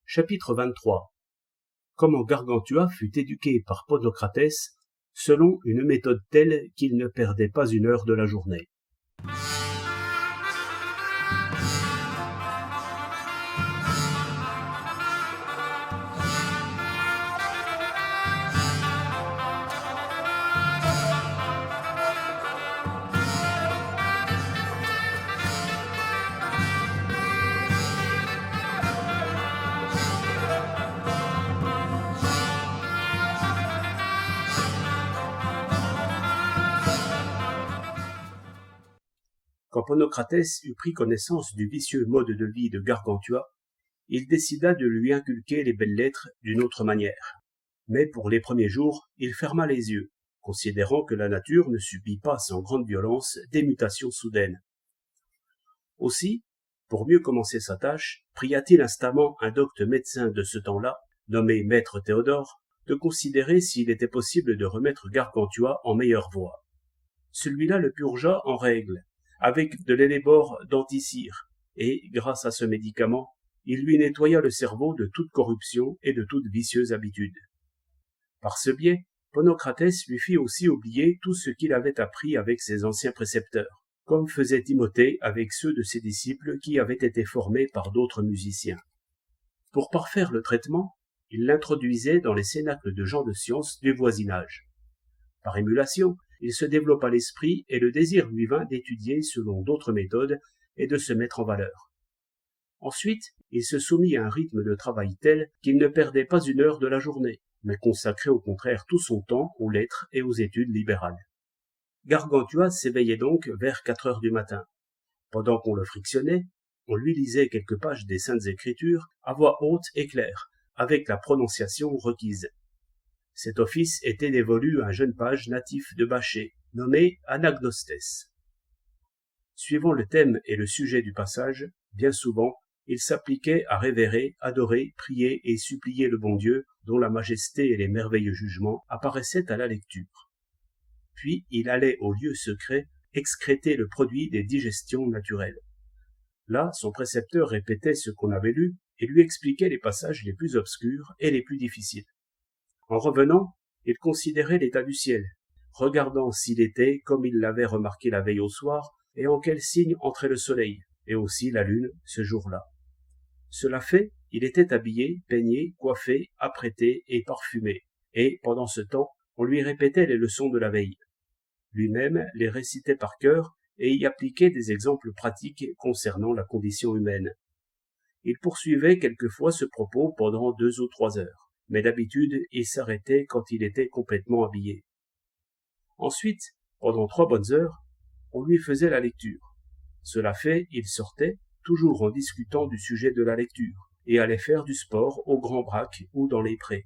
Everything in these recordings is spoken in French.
Chapitre 23. Comment Gargantua fut éduqué par Ponocratès selon une méthode telle qu'il ne perdait pas une heure de la journée. Quand Ponocratès eut pris connaissance du vicieux mode de vie de Gargantua, il décida de lui inculquer les belles lettres d'une autre manière. Mais pour les premiers jours, il ferma les yeux, considérant que la nature ne subit pas sans grande violence des mutations soudaines. Aussi, pour mieux commencer sa tâche, pria-t-il instamment un docte médecin de ce temps-là, nommé Maître Théodore, de considérer s'il était possible de remettre Gargantua en meilleure voie. Celui-là le purgea en règle, avec de l'ellébore d'anticire, et, grâce à ce médicament, il lui nettoya le cerveau de toute corruption et de toute vicieuse habitude. Par ce biais, Ponocratès lui fit aussi oublier tout ce qu'il avait appris avec ses anciens précepteurs, comme faisait Timothée avec ceux de ses disciples qui avaient été formés par d'autres musiciens. Pour parfaire le traitement, il l'introduisait dans les cénacles de gens de science du voisinage. Par émulation, il se développa l'esprit et le désir lui vint d'étudier selon d'autres méthodes et de se mettre en valeur. Ensuite, il se soumit à un rythme de travail tel qu'il ne perdait pas une heure de la journée, mais consacrait au contraire tout son temps aux lettres et aux études libérales. Gargantua s'éveillait donc vers 4 heures du matin. Pendant qu'on le frictionnait, on lui lisait quelques pages des Saintes Écritures à voix haute et claire, avec la prononciation requise. Cet office était dévolu à un jeune page natif de Bacchée, nommé Anagnostès. Suivant le thème et le sujet du passage, bien souvent, il s'appliquait à révérer, adorer, prier et supplier le bon Dieu, dont la majesté et les merveilleux jugements apparaissaient à la lecture. Puis il allait au lieu secret excréter le produit des digestions naturelles. Là, son précepteur répétait ce qu'on avait lu et lui expliquait les passages les plus obscurs et les plus difficiles. En revenant, il considérait l'état du ciel, regardant s'il était, comme il l'avait remarqué la veille au soir, et en quel signe entrait le soleil, et aussi la lune, ce jour-là. Cela fait, il était habillé, peigné, coiffé, apprêté et parfumé, et, pendant ce temps, on lui répétait les leçons de la veille. Lui-même les récitait par cœur et y appliquait des exemples pratiques concernant la condition humaine. Il poursuivait quelquefois ce propos pendant 2 ou 3 heures. Mais d'habitude, il s'arrêtait quand il était complètement habillé. Ensuite, pendant 3 bonnes heures, on lui faisait la lecture. Cela fait, il sortait, toujours en discutant du sujet de la lecture, et allait faire du sport au grand braque ou dans les prés.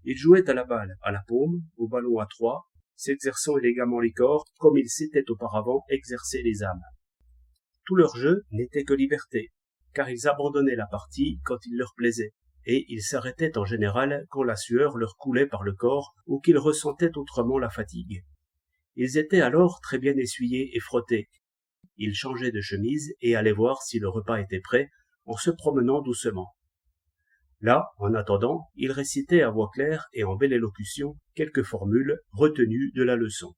Il jouait à la balle, à la paume, au ballon à 3, s'exerçant élégamment les corps comme il s'était auparavant exercé les âmes. Tout leur jeu n'était que liberté, car ils abandonnaient la partie quand il leur plaisait. Et ils s'arrêtaient en général quand la sueur leur coulait par le corps ou qu'ils ressentaient autrement la fatigue. Ils étaient alors très bien essuyés et frottés. Ils changeaient de chemise et allaient voir si le repas était prêt en se promenant doucement. Là, en attendant, ils récitaient à voix claire et en belle élocution quelques formules retenues de la leçon.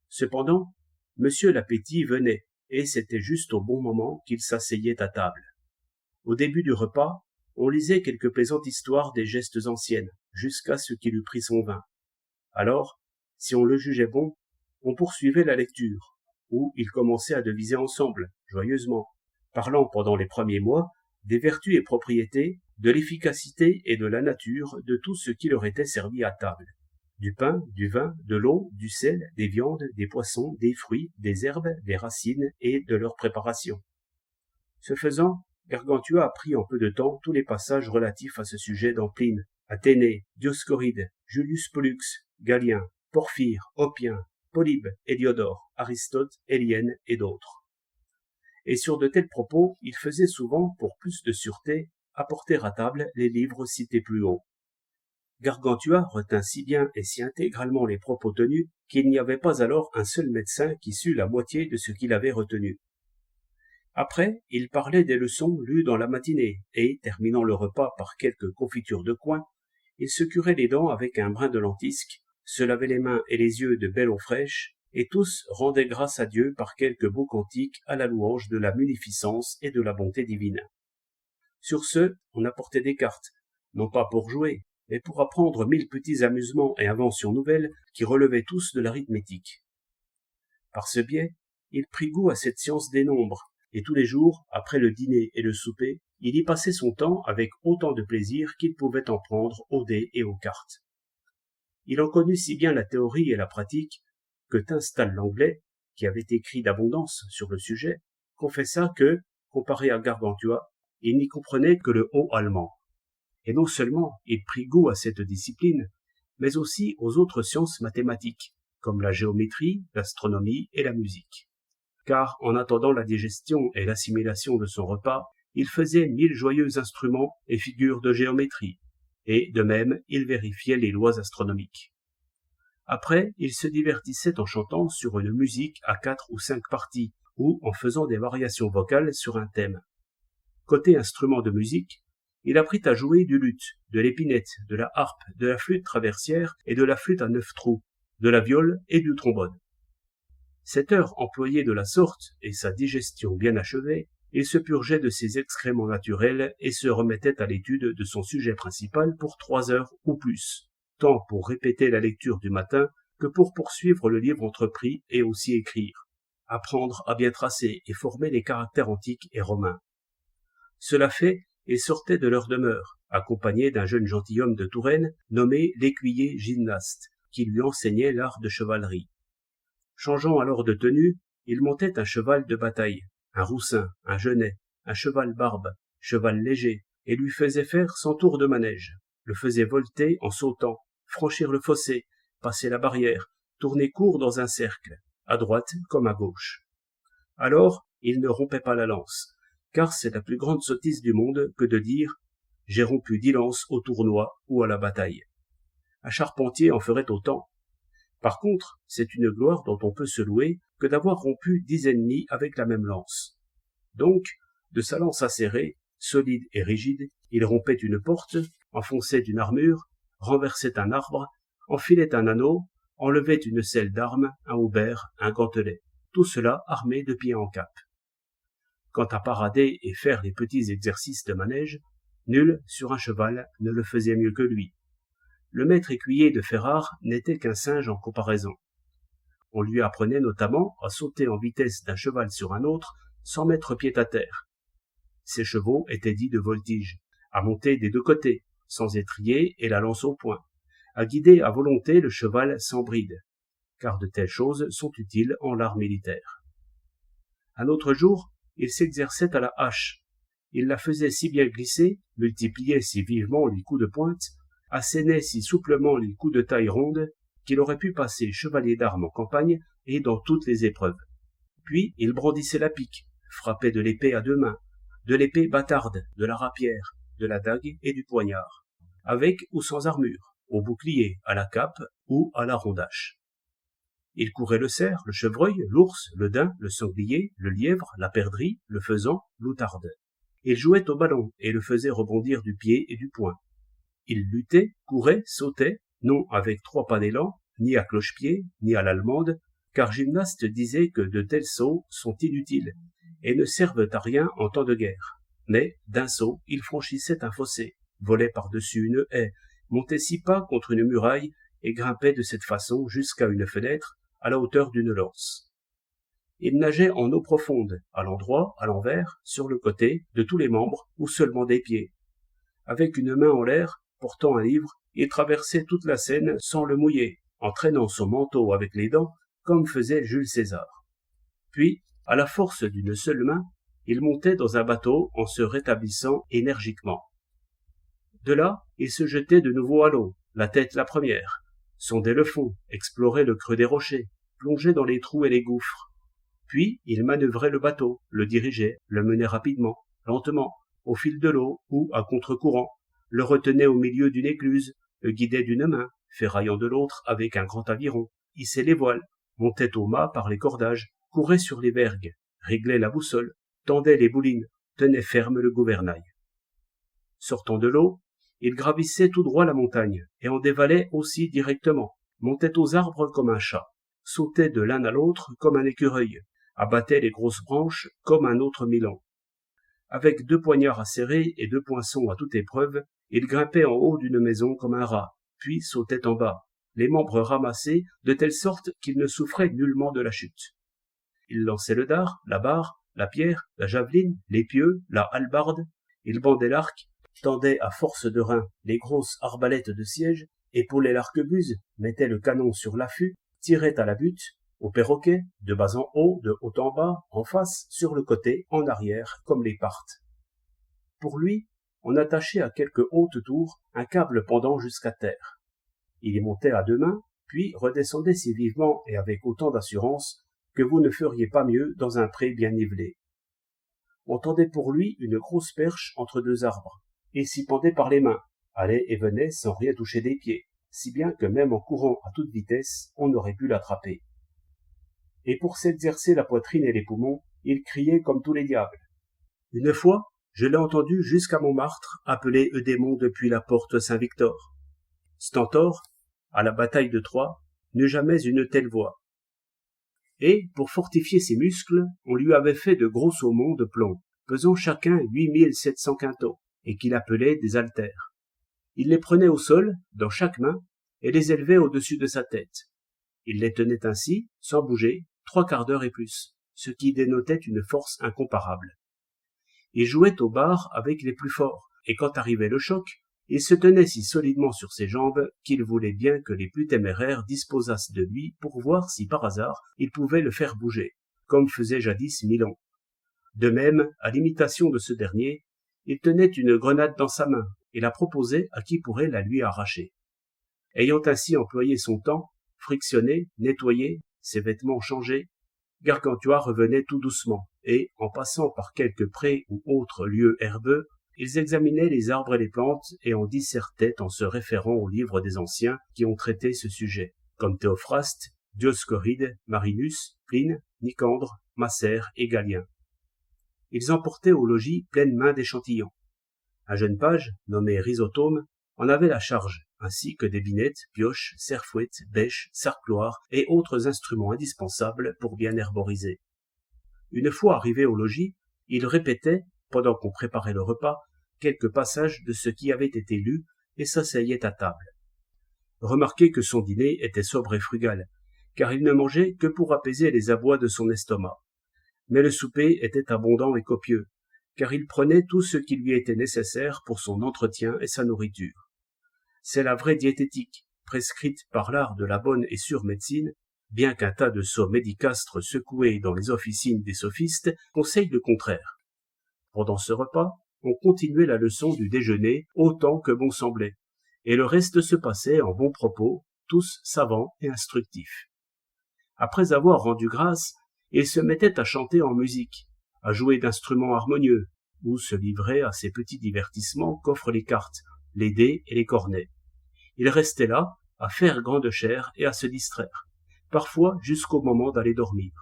Cependant, Monsieur l'appétit venait, et c'était juste au bon moment qu'il s'asseyait à table. Au début du repas, on lisait quelques plaisantes histoires des gestes anciennes, jusqu'à ce qu'il eût pris son vin. Alors, si on le jugeait bon, on poursuivait la lecture, où ils commençaient à deviser ensemble, joyeusement, parlant pendant les premiers mois des vertus et propriétés, de l'efficacité et de la nature de tout ce qui leur était servi à table. Du pain, du vin, de l'eau, du sel, des viandes, des poissons, des fruits, des herbes, des racines et de leur préparation. Ce faisant, Gargantua apprit en peu de temps tous les passages relatifs à ce sujet dans Pline, Athénée, Dioscoride, Julius Pollux, Galien, Porphyre, Oppien, Polybe, Héliodore, Aristote, Élienne et d'autres. Et sur de tels propos, il faisait souvent, pour plus de sûreté, apporter à table les livres cités plus haut. Gargantua retint si bien et si intégralement les propos tenus qu'il n'y avait pas alors un seul médecin qui sût la moitié de ce qu'il avait retenu. Après, il parlait des leçons lues dans la matinée, et, terminant le repas par quelques confitures de coin, il se curait les dents avec un brin de lentisque, se lavait les mains et les yeux de belle eau fraîche, et tous rendaient grâce à Dieu par quelques beaux cantiques à la louange de la munificence et de la bonté divine. Sur ce, on apportait des cartes, non pas pour jouer, mais pour apprendre 1000 petits amusements et inventions nouvelles qui relevaient tous de l'arithmétique. Par ce biais, il prit goût à cette science des nombres, et tous les jours, après le dîner et le souper, il y passait son temps avec autant de plaisir qu'il pouvait en prendre aux dés et aux cartes. Il en connut si bien la théorie et la pratique que Tunstall l'anglais, qui avait écrit d'abondance sur le sujet, confessa que, comparé à Gargantua, il n'y comprenait que le haut allemand. Et non seulement il prit goût à cette discipline, mais aussi aux autres sciences mathématiques, comme la géométrie, l'astronomie et la musique. Car, en attendant la digestion et l'assimilation de son repas, il faisait 1000 joyeux instruments et figures de géométrie, et, de même, il vérifiait les lois astronomiques. Après, il se divertissait en chantant sur une musique à 4 ou 5 parties, ou en faisant des variations vocales sur un thème. Côté instruments de musique, il apprit à jouer du luth, de l'épinette, de la harpe, de la flûte traversière et de la flûte à 9 trous, de la viole et du trombone. Cette heure employée de la sorte et sa digestion bien achevée, il se purgeait de ses excréments naturels et se remettait à l'étude de son sujet principal pour 3 heures ou plus, tant pour répéter la lecture du matin que pour poursuivre le livre entrepris et aussi écrire, apprendre à bien tracer et former les caractères antiques et romains. Cela fait, il sortait de leur demeure, accompagné d'un jeune gentilhomme de Touraine nommé l'écuyer gymnaste, qui lui enseignait l'art de chevalerie. Changeant alors de tenue, il montait un cheval de bataille, un roussin, un genet, un cheval barbe, cheval léger, et lui faisait faire 100 tours de manège, le faisait volter en sautant, franchir le fossé, passer la barrière, tourner court dans un cercle, à droite comme à gauche. Alors, il ne rompait pas la lance, car c'est la plus grande sottise du monde que de dire « j'ai rompu 10 lances au tournoi ou à la bataille ». Un charpentier en ferait autant. Par contre, c'est une gloire dont on peut se louer que d'avoir rompu 10 ennemis avec la même lance. Donc, de sa lance acérée, solide et rigide, il rompait une porte, enfonçait une armure, renversait un arbre, enfilait un anneau, enlevait une selle d'armes, un haubert, un gantelet, tout cela armé de pied en cap. Quant à parader et faire les petits exercices de manège, nul, sur un cheval, ne le faisait mieux que lui. Le maître écuyer de Ferrare n'était qu'un singe en comparaison. On lui apprenait notamment à sauter en vitesse d'un cheval sur un autre sans mettre pied à terre. Ses chevaux étaient dits de voltige, à monter des deux côtés, sans étrier et la lance au poing, à guider à volonté le cheval sans bride, car de telles choses sont utiles en l'art militaire. Un autre jour, il s'exerçait à la hache. Il la faisait si bien glisser, multipliait si vivement les coups de pointe, assénait si souplement les coups de taille ronde, qu'il aurait pu passer chevalier d'armes en campagne et dans toutes les épreuves. Puis il brandissait la pique, frappait de l'épée à 2 mains, de l'épée bâtarde, de la rapière, de la dague et du poignard, avec ou sans armure, au bouclier, à la cape ou à la rondache. Il courait le cerf, le chevreuil, l'ours, le daim, le sanglier, le lièvre, la perdrix, le faisan, l'outarde. Il jouait au ballon et le faisait rebondir du pied et du poing. Il luttait, courait, sautait, non avec 3 pas d'élan, ni à cloche-pied, ni à l'allemande, car Gymnaste disait que de tels sauts sont inutiles et ne servent à rien en temps de guerre. Mais, d'un saut, il franchissait un fossé, volait par-dessus une haie, montait 6 pas contre une muraille et grimpait de cette façon jusqu'à une fenêtre, à la hauteur d'une lance. Il nageait en eau profonde, à l'endroit, à l'envers, sur le côté, de tous les membres, ou seulement des pieds. Avec une main en l'air, portant un livre, il traversait toute la Seine sans le mouiller, en traînant son manteau avec les dents, comme faisait Jules César. Puis, à la force d'une seule main, il montait dans un bateau en se rétablissant énergiquement. De là, il se jetait de nouveau à l'eau, la tête la première, sondait le fond, explorait le creux des rochers, plongeait dans les trous et les gouffres. Puis, il manœuvrait le bateau, le dirigeait, le menait rapidement, lentement, au fil de l'eau ou à contre-courant, le retenait au milieu d'une écluse, le guidait d'une main, ferraillant de l'autre avec un grand aviron, hissait les voiles, montait au mât par les cordages, courait sur les vergues, réglait la boussole, tendait les boulines, tenait ferme le gouvernail. Sortant de l'eau, il gravissait tout droit la montagne, et en dévalait aussi directement, montait aux arbres comme un chat, sautait de l'un à l'autre comme un écureuil, abattait les grosses branches comme un autre milan. Avec 2 poignards acérés et 2 poinçons à toute épreuve, il grimpait en haut d'une maison comme un rat, puis sautait en bas, les membres ramassés de telle sorte qu'il ne souffrait nullement de la chute. Il lançait le dard, la barre, la pierre, la javeline, l'épieu, la hallebarde, il bandait l'arc, tendait à force de reins les grosses arbalètes de siège, épaulait l'arquebuse, mettait le canon sur l'affût, tirait à la butte, au perroquet, de bas en haut, de haut en bas, en face, sur le côté, en arrière, comme les parthes. Pour lui, on attachait à quelque haute tour un câble pendant jusqu'à terre. Il y montait à 2 mains, puis redescendait si vivement et avec autant d'assurance que vous ne feriez pas mieux dans un pré bien nivelé. On tendait pour lui une grosse perche entre 2 arbres, et s'y pendait par les mains, allait et venait sans rien toucher des pieds, si bien que même en courant à toute vitesse, on aurait pu l'attraper. Et pour s'exercer la poitrine et les poumons, il criait comme tous les diables. Une fois, je l'ai entendu jusqu'à Montmartre appeler Eudémon depuis la porte Saint-Victor. Stentor, à la bataille de Troie, n'eut jamais une telle voix. Et, pour fortifier ses muscles, on lui avait fait de gros saumons de plomb, pesant chacun 8700 quintaux, et qu'il appelait des haltères. Il les prenait au sol, dans chaque main, et les élevait au-dessus de sa tête. Il les tenait ainsi, sans bouger, 3/4 d'heure et plus, ce qui dénotait une force incomparable. Il jouait au bar avec les plus forts, et quand arrivait le choc, il se tenait si solidement sur ses jambes qu'il voulait bien que les plus téméraires disposassent de lui pour voir si par hasard il pouvait le faire bouger, comme faisait jadis Milon. De même, à l'imitation de ce dernier, il tenait une grenade dans sa main et la proposait à qui pourrait la lui arracher. Ayant ainsi employé son temps, frictionné, nettoyé, ses vêtements changés, Gargantua revenait tout doucement, et, en passant par quelques prés ou autres lieux herbeux, ils examinaient les arbres et les plantes et en dissertaient en se référant aux livres des anciens qui ont traité ce sujet, comme Théophraste, Dioscoride, Marinus, Pline, Nicandre, Macère et Galien. Ils emportaient au logis pleine main d'échantillons. Un jeune page, nommé Rhizotome, en avait la charge, ainsi que des binettes, pioches, serre-fouettes, bêches, sarcloirs et autres instruments indispensables pour bien herboriser. Une fois arrivé au logis, il répétait, pendant qu'on préparait le repas, quelques passages de ce qui avait été lu et s'asseyait à table. Remarquez que son dîner était sobre et frugal, car il ne mangeait que pour apaiser les abois de son estomac. Mais le souper était abondant et copieux, car il prenait tout ce qui lui était nécessaire pour son entretien et sa nourriture. C'est la vraie diététique, prescrite par l'art de la bonne et sûre médecine, bien qu'un tas de sots médicastres secoués dans les officines des sophistes conseillent le contraire. Pendant ce repas, on continuait la leçon du déjeuner autant que bon semblait, et le reste se passait en bons propos, tous savants et instructifs. Après avoir rendu grâce, il se mettait à chanter en musique, à jouer d'instruments harmonieux, ou se livrait à ces petits divertissements qu'offrent les cartes, les dés et les cornets. Il restait là, à faire grande chère et à se distraire, parfois jusqu'au moment d'aller dormir.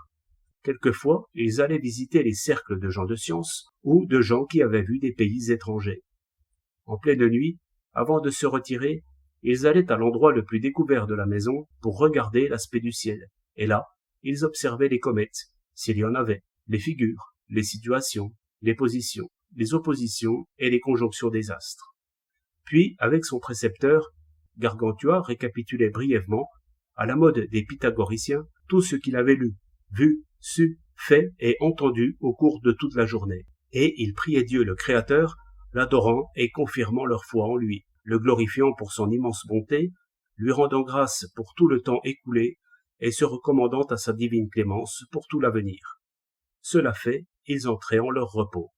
Quelquefois, ils allaient visiter les cercles de gens de science ou de gens qui avaient vu des pays étrangers. En pleine nuit, avant de se retirer, ils allaient à l'endroit le plus découvert de la maison pour regarder l'aspect du ciel, et là, ils observaient les comètes, s'il y en avait, les figures, les situations, les positions, les oppositions et les conjonctions des astres. Puis, avec son précepteur, Gargantua récapitulait brièvement, à la mode des pythagoriciens, tout ce qu'il avait lu, vu, su, fait et entendu au cours de toute la journée. Et il priait Dieu le Créateur, l'adorant et confirmant leur foi en lui, le glorifiant pour son immense bonté, lui rendant grâce pour tout le temps écoulé et se recommandant à sa divine clémence pour tout l'avenir. Cela fait, ils entraient en leur repos.